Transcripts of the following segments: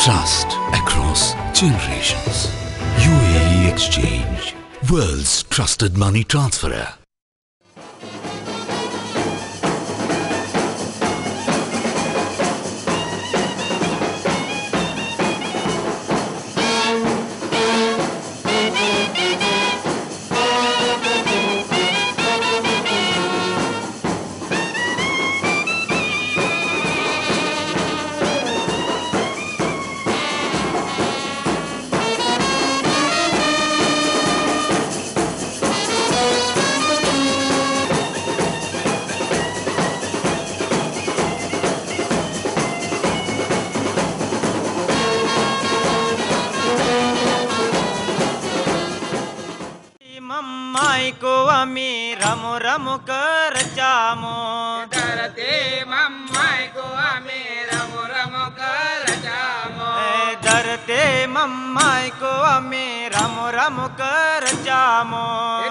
Trust across generations. UAE Exchange, world's trusted money transferer. मम्माई को आम्ही रमो रमो कर जामो धरते मम्माई को आम्ही रमो रमो कर जामो धरते मम्माई को आम्ही रमो रमो कर जामो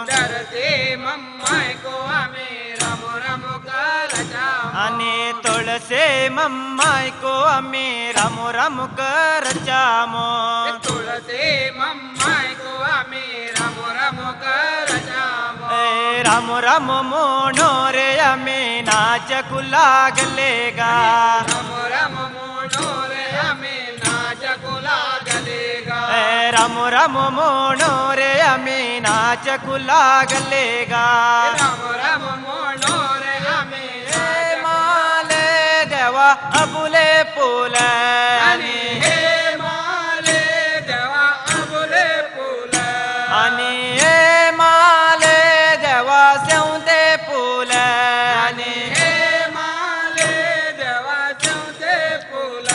धरते मम्माई को आम्ही रमो रमो कर जामो आणि तुळसे मम्माई को आम्ही रमो रमो कर जामो तुळसे मम्माई को आम्ही रमो रमो कर जामो रामो रामो मोनो रे आम्ही नाच लागलेगा रामो रामो मोनो रे आम्ही नाच लागलेगा रामो रामो मोनो रे आम्ही नाच लागलेगा रामो रामो मोनो रे आम्ही माले देवा अबुले फुल आणि हे माले देवा अबुले फुल आणि हे माले देवा सेवते फुल आणि हे माले देवा सेवते फुल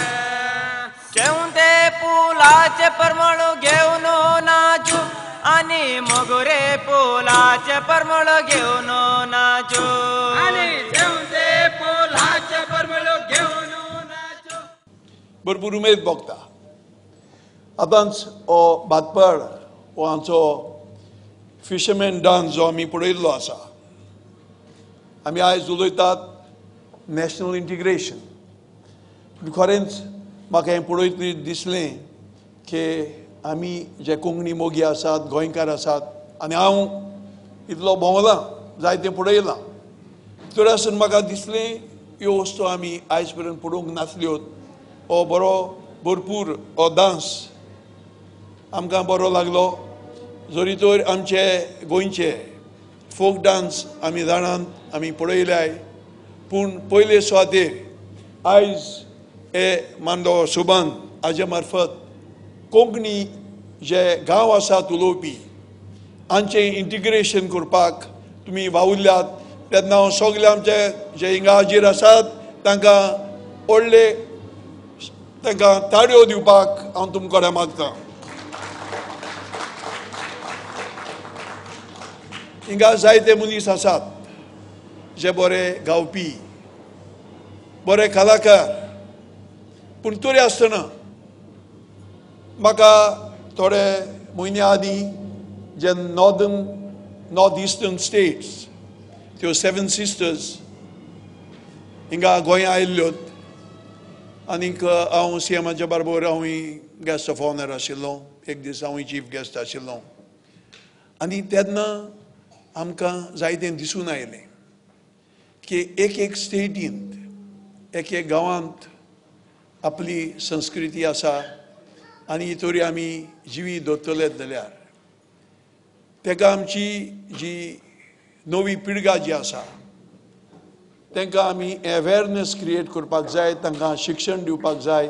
सेवते फुलाचे परमळ घेऊन नाचू आणि मोगरे फुलाचे परमळ घेऊन नाचू आणि सेवते फुलाचे परमळ घेऊन नाचू. भरपूर उमेद भोगता आतांच हो भातपड हो आमचो फिशरमॅन डान्स जो आमी पळयल्लो आसा आमी आयज उलयतात नॅशनल इंटिग्रेशन खरेंच म्हाका हें पळयतना दिसलें की आमी जे कोंकणी मोगी आसात गोंयकार आसात आनी हांव इतलो भोंवलां जायतें पळयलां तर आसून म्हाका दिसलें ह्यो वस्तू आमी आयज पर्यंत पळोवंक नासल्यो हो बरो भरपूर हो डान्स आमकां बरो लागलो जरी तर आमचे गोंयचे फोक डान्स आमी जाणात आमी पळयल्याय पूण पयले सुवातेर आयज हे मांडो सुबान हाजे मार्फत कोंकणी जे गांव आसात उलोवपी हांचें इंटिग्रेशन करपाक तुमी वावुरल्यात तेन्ना हांव सगळे आमचे जे हिंगा हाजीर आसात तांकां व्हडले तांकां ताळयो दिवपाक हांव तुमचे कडेन मागतां. हिंगा जायते मनीस आसात जे बरे गावपी बरे कलाकार पूण तरी आसतना म्हाका थोडे म्हयने आदीं जे नॉर्थ इस्टर्न स्टेट्स त्यो 7 सिस्टर्स हिंगा गोंया आयिल्ल्योत आनीक हांव सीएमाच्या बरोबर हांवूय गेस्ट ऑफ ऑनर आशिल्लो एक दीस हांवूय चीफ गेस्ट आशिल्लो आनी तेन्ना आमकां जायतें दिसून आयलें की एक स्टेटींत एक गांवांत आपली संस्कृती आसा आनी तरी आमी जिवी दवरतले जाल्यार ताका आमची जी नवी पिळगा जी आसा तांकां आमी अवेरनेस क्रिएट करपाक जाय तांकां शिक्षण दिवपाक जाय.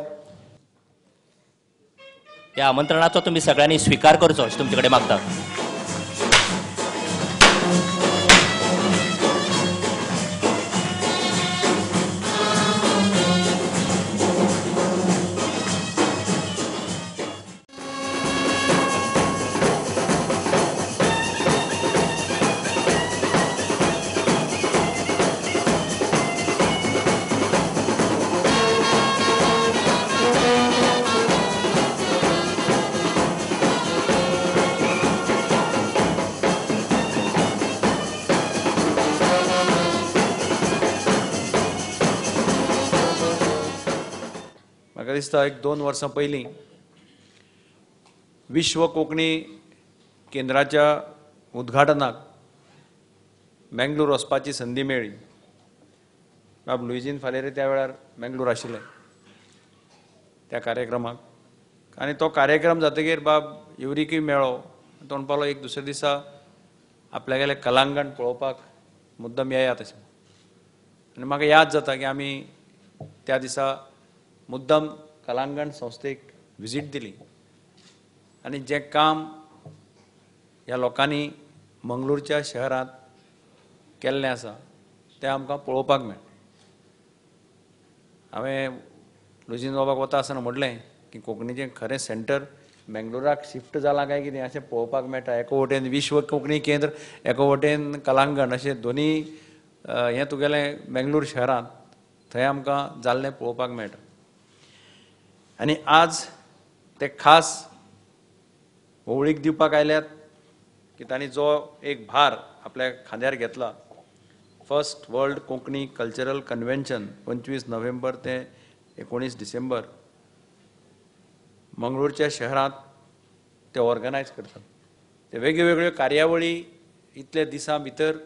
ह्या आमंत्रणाचो तुम्ही सगळ्यांनी स्वीकार करचो अशें तुमचे कडेन मागता. म्हाका दिसता एक 2 वर्सां पयलीं विश्व कोंकणी केंद्राच्या उद्घाटनाक मंगळूर वचपाची संदी मेळ्ळी. बाब लुईजीन फालेरे त्या वेळार मंगळूर आशिल्ले त्या कार्यक्रमाक, आनी तो कार्यक्रम जातकीर बाब युरिकूय मेळ्ळो. तो म्हणपालो एक दुसरे दिसा आपल्यागेले कलांगण पळोवपाक मुद्दम येयात अशें. आनी म्हाका याद जाता की आमी त्या दिसा मुद्दम कलांगण संस्थेक विजीट दिली आनी जें काम ह्या लोकांनी मंगळूरच्या शहरांत केल्लें आसा तें आमकां पळोवपाक मेळ्ळें. हांवें लुईजीन बाबाक वता आसतना म्हटलें की कोंकणीचें खरें सेंटर मंगळूराक शिफ्ट जालां काय कितें अशें पळोवपाक मेळटा. एका वटेन विश्व कोंकणी केंद्र, एका वटेन कलांगण, अशें दोनी हें तुगेलें मंगळूर शहरांत थंय आमकां जाल्लें पळोवपाक मेळटा. आनी आज ते खास ओवळीक दिवपाक आयल्यात की तांणी जो एक भार आपल्या खांद्यार घेतला, first world Konkani cultural convention 25 November ते 19 डिसेंबर मंगळूरच्या शहरांत ते ऑर्गनायज करतात. ते वेगवेगळ्यो कार्यावळी इतले दिसां भितर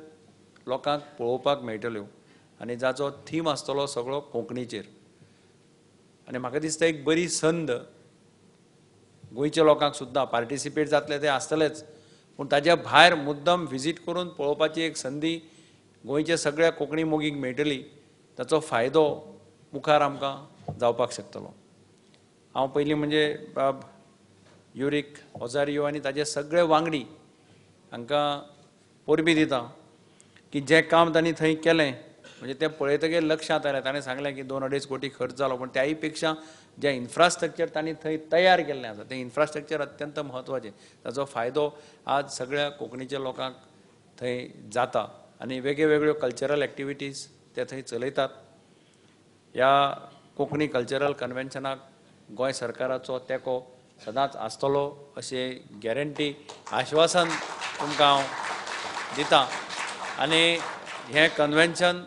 लोकांक पळोवपाक मेळटल्यो आनी जाचो थीम आसतलो सगळो कोंकणीचेर. आनी म्हाका दिसता एक बरी संद गोंयच्या लोकांक सुद्दां पार्टिसिपेट जातले ते आसतलेच, पूण ताच्या भायर मुद्दम विजीट करून पळोवपाची एक संदी गोंयच्या सगळ्या कोंकणी मोगीक मेळटली. ताचो फायदो मुखार आमकां जावपाक शकतलो. हांव पयलीं म्हणजे बाब युरीक ओझारियो आनी ताचे सगळे वांगडी हांकां परबी दिता की जें काम तांणी थंय केलें म्हणजे तें पळयतकीर लक्षांत आयलें. ताणें सांगलें की 2-2.5 कोटी खर्च जालो, पण त्याही पेक्षा जें इन्फ्रास्ट्रक्चर तांणी थंय तयार केल्लें आसा तें इन्फ्रास्ट्रक्चर अत्यंत म्हत्वाचें. ताचो फायदो आज सगळ्या कोंकणीच्या लोकांक थंय जाता आनी वेगवेगळ्यो कल्चरल एक्टिविटीज ते थंय चलयतात. ह्या कोंकणी कल्चरल कन्वेन्शनाक गोंय सरकाराचो तेंको सदांच आसतलो अशें गॅरंटी आश्वासन तुमकां हांव दितां. आनी हें कन्वेन्शन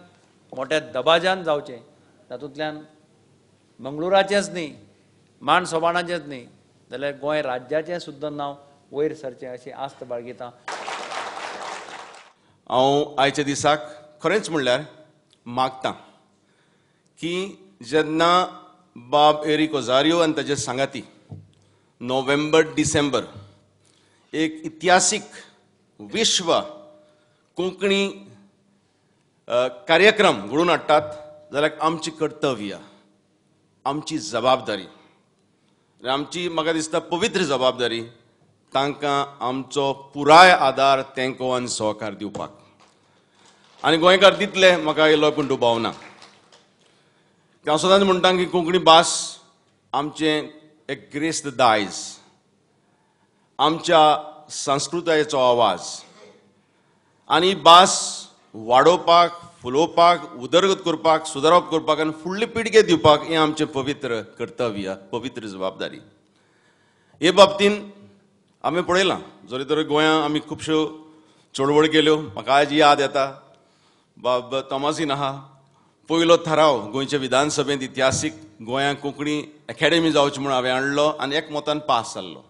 मोठ्या दबाज्यान जावचें, तातूंतल्यान मंगळूराचेंच न्ही, माणसोबाणाचेंच न्ही, जाल्यार गोंय राज्याचें सुद्दां नांव वयर सरचें अशी आस्त बाळगितां. हांव आयच्या दिसाक खरेंच म्हणल्यार मागतां की जेन्ना बाब एरिक ओझारियो आनी ताचे सांगाती नोव्हेंबर-डिसेंबर एक इतिहासीक विश्व कोंकणी कार्यक्रम घडोवन हाडटात, जाल्यार आमची कर्तव्य, आमची जबाबदारी, आमची म्हाका दिसता पवित्र जबाबदारी तांकां आमचो पुराय आदार, तेंको आनी सहकार दिवपाक. आनी गोंयकार दितले म्हाका इल्लो पूण दुबाव ना. हांव सदांच म्हणटा की कोंकणी भास आमचें एक ग्रेस द दायज, आमच्या संस्कृतायेचो आवाज, आनी भास वाडोवपाक, फुलोवपाक, उदरगत करपाक, सुदारप करपाक आनी फुडले पिळगे दिवपाक हें आमचें पवित्र कर्तव्य, पवित्र जबाबदारी. हे बाबतींत आमी पळयलां जरी तर गोंयांत आमी खुबश्यो चळवळ केल्यो. म्हाका आज याद येता बाब तोमासीन आहा, पयलो थाराव गोंयच्या विधानसभेंत इतिहासीक गोंयांत कोंकणी अकॅडमी जावची म्हूण हांवें हाडलो आनी एकमतान पास जाल्लो.